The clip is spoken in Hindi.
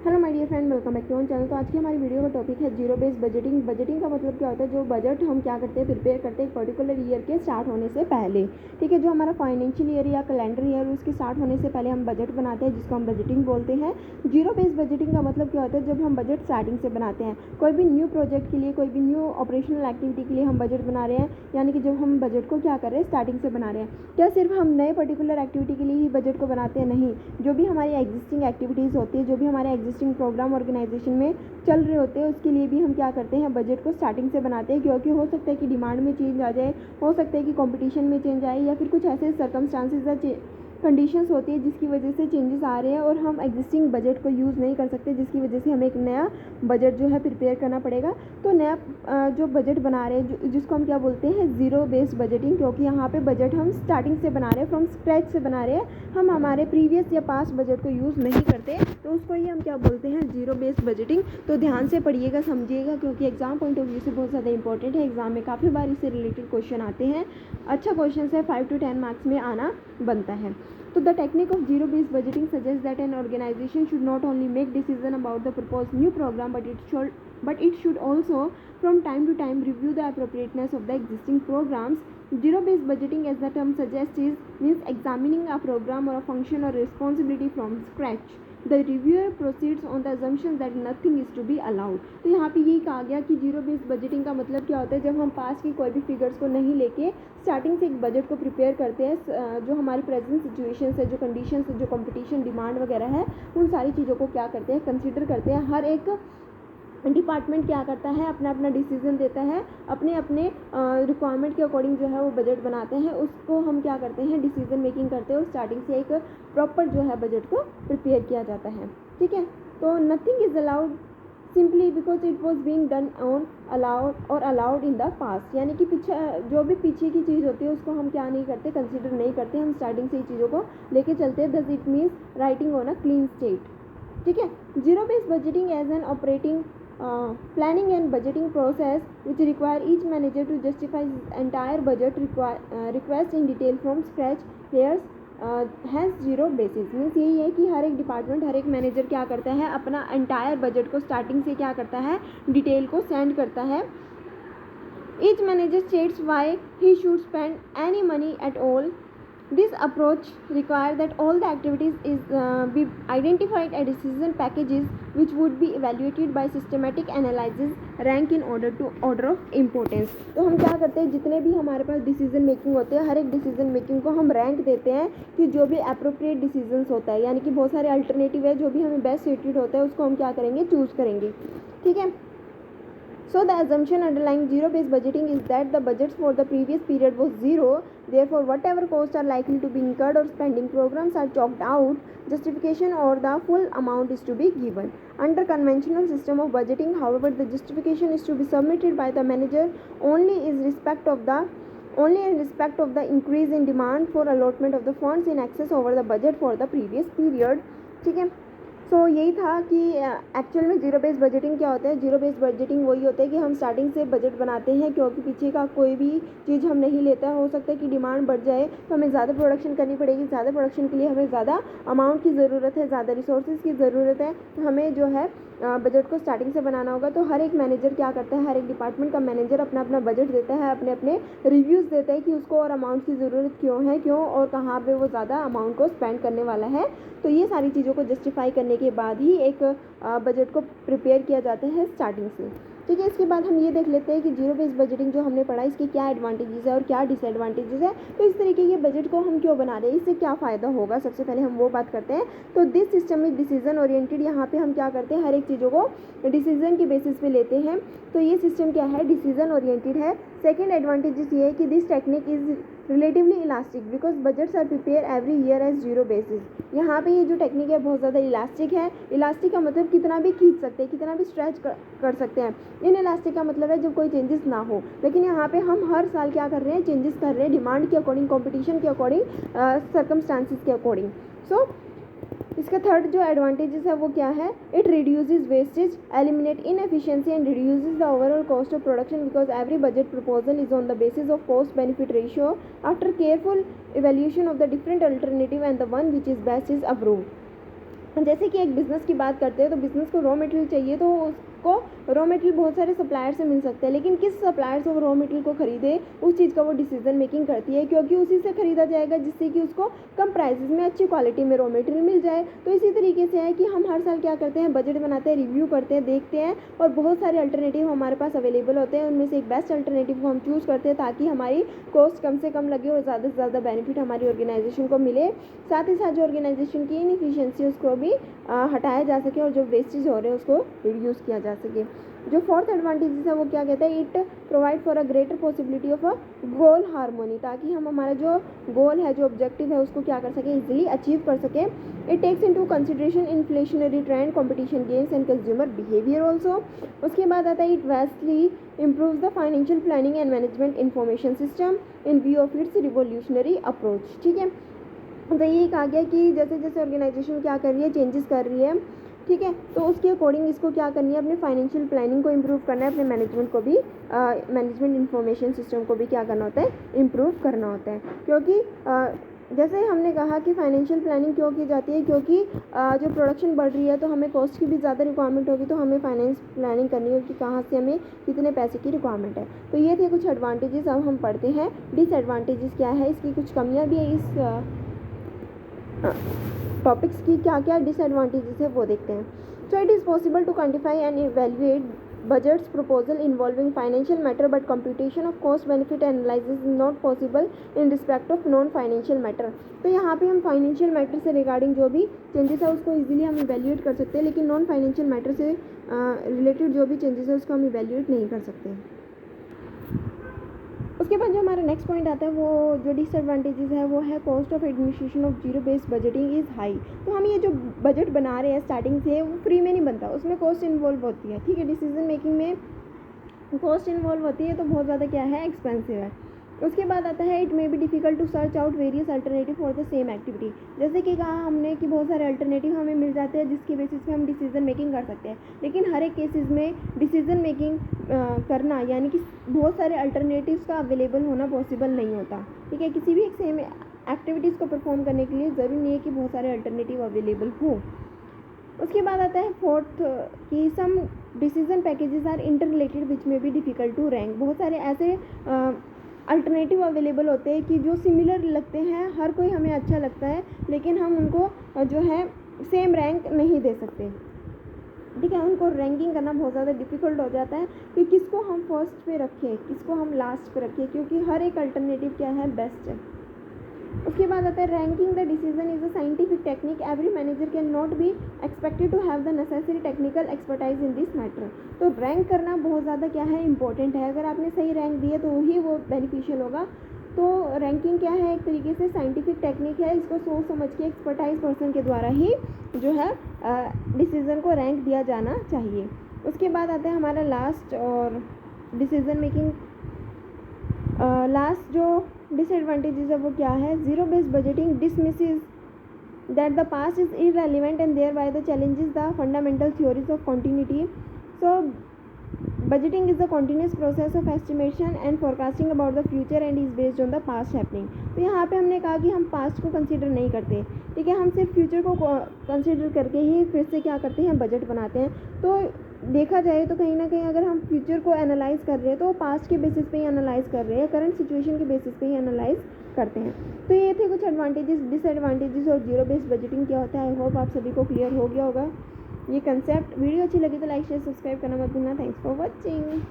Hello my dear friend, welcome back to on channel. तो आज की हमारी वीडियो का टॉपिक है जीरो बेस्ड बजटिंग। बजटिंग का मतलब क्या होता है? जो बजट हम क्या करते हैं, प्रिपेयर करते हैं एक पर्टिकुलर ईयर के स्टार्ट होने से पहले। ठीक है, जो हमारा फाइनेंशियल ईयर या कैलेंडर ईयर उसके स्टार्ट होने से पहले हम बजट बनाते हैं, जिसको हम बजटिंग बोलते हैं। जीरो बेस्ड बजटिंग का मतलब क्या होता है? जब हम बजट स्टार्टिंग से बनाते हैं, कोई भी न्यू प्रोजेक्ट के लिए, कोई भी न्यू ऑपरेशनल एक्टिविटी के लिए हम बजट बना रहे हैं, यानी कि जब हम बजट को क्या कर रहे हैं, स्टार्टिंग से बना रहे हैं। क्या सिर्फ हम नए पर्टिकुलर एक्टिविटी के लिए ही बजट को बनाते हैं? नहीं, जो भी हमारी एग्जिस्टिंग एक्टिविटीज़ होती है, जो भी हमारे एग्जिस्टिंग प्रोग्राम ऑर्गेनाइजेशन में चल रहे होते हैं, उसके लिए भी हम क्या करते हैं, बजट को स्टार्टिंग से बनाते हैं। क्योंकि हो सकता है कि डिमांड में चेंज आ जाए, हो सकता है कि कंपटीशन में चेंज आए, या फिर कुछ ऐसे सर्कमस्टांसिस या कंडीशंस होती है जिसकी वजह से चेंजेस आ रहे हैं और हम एग्जिस्टिंग बजट को यूज़ नहीं कर सकते, जिसकी वजह से हमें एक नया बजट जो है प्रिपेयर करना पड़ेगा। तो नया जो बजट बना रहे हैं, जिसको हम क्या बोलते हैं, ज़ीरो बेस्ड बजटिंग। क्योंकि यहाँ पे बजट हम स्टार्टिंग से बना रहे हैं, फ्रॉम स्क्रैच से बना रहे हैं, हम हमारे प्रीवियस या पास्ट बजट को यूज़ नहीं करते, तो उसको ही हम क्या बोलते हैं, ज़ीरो बेस्ड बजटिंग। तो ध्यान से पढ़िएगा, समझिएगा, क्योंकि एग्जाम पॉइंट ऑफ व्यू से बहुत ज़्यादा इंपॉर्टेंट है। एग्जाम में काफ़ी बार इससे रिलेटेड क्वेश्चन आते हैं। अच्छा क्वेश्चन है, 5 to 10 मार्क्स में आना बनता है। So the technique of zero-based budgeting suggests that an organization should not only make decision about the proposed new program, but it should also, from time to time, review the appropriateness of the existing programs. Zero-based budgeting, as the term suggests, means examining a program or a function or responsibility from scratch. The reviewer proceeds on the assumption that nothing is to be allowed. तो यहाँ पे यही कहा गया कि जीरो बेस्ड बजटिंग का मतलब क्या होता है? जब हम पास की कोई भी फिगर्स को नहीं लेके स्टार्टिंग से एक बजट को प्रिपेयर करते हैं, जो हमारी प्रेजेंट सिचुएशन है, जो कंडीशन है, जो कंपटीशन डिमांड वगैरह है, उन सारी चीज़ों को क्या करते हैं, कंसिडर करते हैं। हर एक डिपार्टमेंट क्या करता है, अपना अपना डिसीजन देता है, अपने अपने रिक्वायरमेंट के अकॉर्डिंग जो है वो बजट बनाते हैं, उसको हम क्या करते हैं, डिसीजन मेकिंग करते हैं, और स्टार्टिंग से एक प्रॉपर जो है बजट को प्रिपेयर किया जाता है। ठीक है, तो nothing is allowed simply because it was being done on allowed in the past. यानी कि पीछे जो भी पीछे की चीज़ होती है उसको हम क्या नहीं करते, कंसिडर नहीं करते, हम स्टार्टिंग से ही चीज़ों को लेके चलते हैं। Thus it means writing on a clean slate. ठीक है, zero based budgeting as an operating planning and budgeting process which require each manager to justify his entire budget request in detail from scratch here's has zero basis। Means यही है कि हर एक डिपार्टमेंट, हर एक मैनेजर क्या करता है, अपना एंटायर बजट को स्टार्टिंग से क्या करता है, डिटेल को सेंड करता है। Each manager states why he should spend any money at all. This approach requires that all the activities be identified as decision packages which would be evaluated by systematic analysis, rank in order of importance। तो हम क्या करते हैं, जितने भी हमारे पास डिसीजन मेकिंग होते हैं, हर एक डिसीजन मेकिंग को हम रैंक देते हैं कि जो भी अप्रोप्रिएट डिसीजंस होता है, यानी कि बहुत सारे अल्टरनेटिव है, जो भी हमें बेस्ट सूटेड होता है उसको हम क्या करेंगे, चूज़ करेंगे। ठीक है, so the assumption underlying zero-based budgeting is that the budgets for the previous period was zero. Therefore, whatever costs are likely to be incurred or spending programs are chalked out. Justification or the full amount is to be given. Under conventional system of budgeting, however, the justification is to be submitted by the manager only in respect of the increase in demand for allotment of the funds in excess over the budget for the previous period. ठीक है, सो यही था कि एक्चुअल में जीरो बेस्ड बजटिंग क्या होता है। जीरो बेस्ड बजटिंग वही होता है कि हम स्टार्टिंग से बजट बनाते हैं, क्योंकि पीछे का कोई भी चीज़ हम नहीं लेते हैं। हो सकता है कि डिमांड बढ़ जाए तो हमें ज़्यादा प्रोडक्शन करनी पड़ेगी, ज़्यादा प्रोडक्शन के लिए हमें ज़्यादा अमाउंट की ज़रूरत है, ज़्यादा रिसोर्सेज की ज़रूरत है, तो हमें जो है बजट को स्टार्टिंग से बनाना होगा। तो हर एक मैनेजर क्या करता है, हर एक डिपार्टमेंट का मैनेजर अपना अपना बजट देता है, अपने अपने रिव्यूज़ देता है कि उसको और अमाउंट की ज़रूरत क्यों और कहाँ पे वो ज़्यादा अमाउंट को स्पेंड करने वाला है। तो ये सारी चीज़ों को जस्टिफाई करने के बाद ही एक बजट को प्रिपेयर किया जाता है स्टार्टिंग से। ठीक है, इसके बाद हम ये देख लेते हैं कि जीरो बेस्ड बजटिंग जो हमने पढ़ा, इसके क्या एडवांटेजेस है और क्या डिसएडवांटेजेस है। तो इस तरीके के बजट को हम क्यों बना रहे हैं, इससे क्या फ़ायदा होगा, सबसे पहले हम वो बात करते हैं। तो this system is decision oriented. यहाँ पे हम क्या करते हैं, हर एक चीज़ों को डिसीजन के बेसिस पे लेते हैं। तो ये सिस्टम क्या है, डिसीजन ओरिएंटेड है। सेकेंड एडवांटेजेस ये है कि this technique is relatively elastic because budgets are prepare every year as zero basis. यहाँ पे ये जो टेक्निक है बहुत ज़्यादा इलास्टिक है। इलास्टिक का मतलब कितना भी खींच सकते हैं, कितना भी स्ट्रेच कर सकते हैं। इन इलास्टिक का मतलब है जब कोई चेंजेस ना हो, लेकिन यहाँ पे हम हर साल क्या कर रहे हैं, चेंजेस कर रहे हैं, डिमांड के अकॉर्डिंग, कॉम्पिटिशन के अकॉर्डिंग, सर्कमस्टांसिस के अकॉर्डिंग। सो इसका थर्ड जो एडवांटेजेस है वो क्या है, it reduces wastage, eliminate inefficiency and reduces the overall cost of production because every budget proposal is on the basis of cost benefit ratio after careful evaluation of the different alternative and the one which is best is approved. जैसे कि एक बिज़नेस की बात करते हैं तो बिज़नेस को रॉ मटेरियल चाहिए तो उसको रॉ मटेरियल बहुत सारे सप्लायर से मिल सकते हैं, लेकिन किस सप्लायर से वो रॉ मटेरियल को खरीदे उस चीज़ का वो डिसीजन मेकिंग करती है, क्योंकि उसी से ख़रीदा जाएगा जिससे कि उसको कम प्राइसेस में अच्छी क्वालिटी में रॉ मटेरियल मिल जाए। तो इसी तरीके से है कि हम हर साल क्या करते हैं, बजट बनाते हैं, रिव्यू करते हैं, देखते हैं और बहुत सारे अल्टरनेटिव हमारे पास अवेलेबल होते हैं, उनमें से एक बेस्ट अल्टरनेटिव को हम चूज़ करते हैं ताकि हमारी कॉस्ट कम से कम लगे और ज़्यादा से ज़्यादा बेनिफिट हमारी ऑर्गेनाइजेशन को मिले। साथ ही साथ जो ऑर्गेनाइजेशन की इनएफिशिएंसी उसको भी हटाया जा सके और जो वेस्टेज हो रहे हैं उसको रिड्यूस किया जा सके। जो फोर्थ एडवांटेज है वो क्या कहते हैं, it provide for a greater possibility of a goal harmony, ताकि हम हमारा जो गोल है, जो ऑब्जेक्टिव है उसको क्या कर सकें, इजीली अचीव कर सकें। It takes into consideration inflationary trend, competition games and consumer behaviour also. उसके बाद आता है it vastly improves the financial planning and management information system in view of its revolutionary approach। ठीक है, तो ये कहा गया कि जैसे जैसे ऑर्गेनाइजेशन क्या कर रही है, चेंजेस कर रही है, ठीक है, तो उसके अकॉर्डिंग इसको क्या करनी है, अपने फाइनेंशियल प्लानिंग को इम्प्रूव करना है, अपने मैनेजमेंट को भी मैनेजमेंट इंफॉर्मेशन सिस्टम को भी क्या करना होता है, इम्प्रूव करना होता है। क्योंकि जैसे हमने कहा कि फाइनेंशियल प्लानिंग क्यों की जाती है, क्योंकि जो प्रोडक्शन बढ़ रही है तो हमें कॉस्ट की भी ज़्यादा रिक्वायरमेंट होगी, तो हमें फाइनेंस प्लानिंग करनी होगी कहाँ से हमें कितने पैसे की रिक्वायरमेंट है। तो ये थे कुछ एडवांटेजेस। अब हम पढ़ते हैं डिसएडवांटेजेस क्या है, इसकी कुछ कमियाँ भी है, इस टॉपिक्स की क्या क्या डिसएडवांटेजेस है वो देखते हैं। So it is possible to quantify and evaluate budgets proposal involving financial matter, but computation of cost benefit analysis is not possible in respect of non financial matter। तो यहाँ पे हम फाइनेंशियल मैटर से रिगार्डिंग जो भी चेंजेस है उसको इजीली हम इवेल्युएट कर सकते हैं, लेकिन नॉन फाइनेंशियल मैटर से रिलेटेड जो भी चेंजेस है उसको हम इवेल्युएट नहीं कर सकते। उसके बाद जो हमारा नेक्स्ट पॉइंट आता है, वो जो डिसएडवांटेजेस है वो है cost of administration of zero based budgeting is high. तो हम ये जो बजट बना रहे हैं स्टार्टिंग से, वो फ्री में नहीं बनता, उसमें कॉस्ट इन्वॉल्व होती है। ठीक है, डिसीजन मेकिंग में कॉस्ट इन्वॉल्व होती है, तो बहुत ज़्यादा क्या है, एक्सपेंसिव है। उसके बाद आता है it may be difficult to search out various alternative for the same activity. जैसे कि कहा हमने कि बहुत सारे अल्टरनेटिव हमें मिल जाते हैं जिसकी बेसिस पे हम डिसीजन मेकिंग कर सकते हैं, लेकिन हर एक केसेस में डिसीजन मेकिंग करना यानी कि बहुत सारे अल्टरनेटिव्स का अवेलेबल होना पॉसिबल नहीं होता। ठीक है, किसी भी एक सेम एक्टिविटीज़ को परफॉर्म करने के लिए ज़रूरी नहीं है कि बहुत सारे अल्टरनेटिव अवेलेबल हो। उसके बाद आता है फोर्थ कि some decision packages are interrelated which may be difficult to rank. बहुत सारे ऐसे अल्टरनेटिव अवेलेबल होते हैं कि जो सिमिलर लगते हैं, हर कोई हमें अच्छा लगता है, लेकिन हम उनको जो है सेम रैंक नहीं दे सकते। ठीक है, उनको रैंकिंग करना बहुत ज़्यादा डिफ़िकल्ट हो जाता है कि किसको हम फर्स्ट पे रखें, किसको हम लास्ट पे रखें, क्योंकि हर एक अल्टरनेटिव क्या है, बेस्ट है। उसके बाद आता है ranking the decision is a scientific technique, every manager can not be expected to have the necessary technical expertise in this matter. तो रैंक करना बहुत ज़्यादा क्या है, इंपॉर्टेंट है। अगर आपने सही रैंक दिए तो ही वो बेनिफिशियल होगा। तो रैंकिंग क्या है, एक तरीके से साइंटिफिक टेक्निक है, इसको सोच समझ के एक्सपर्टाइज पर्सन के द्वारा ही जो है डिसीज़न को रैंक दिया जाना चाहिए। उसके बाद आता है हमारा लास्ट और डिसीज़न मेकिंग लास्ट जो डिसएडवांटेजेस है वो क्या है, zero based budgeting dismisses that the past is irrelevant and thereby the challenges the fundamental theories of continuity. So budgeting is the continuous process of estimation and forecasting about the future and is based on the past happening। तो यहाँ पे हमने कहा कि हम पास्ट को कंसीडर नहीं करते, ठीक है, हम सिर्फ फ्यूचर को कंसीडर करके ही फिर से क्या करते हैं, बजट बनाते हैं। तो देखा जाए तो कहीं ना कहीं अगर हम फ्यूचर को एनालाइज कर रहे हैं तो पास्ट के बेसिस पे ही एनालाइज कर रहे हैं, करंट सिचुएशन के बेसिस पे ही एनालाइज करते हैं। तो ये थे कुछ एडवांटेजेस, डिसएडवांटेजेस और जीरो बेस्ड बजटिंग क्या होता है। आई होप आप सभी को क्लियर हो गया होगा ये कंसेप्ट। वीडियो अच्छी लगी तो लाइक शेयर सब्सक्राइब करना मत भूलना। Thanks for watching.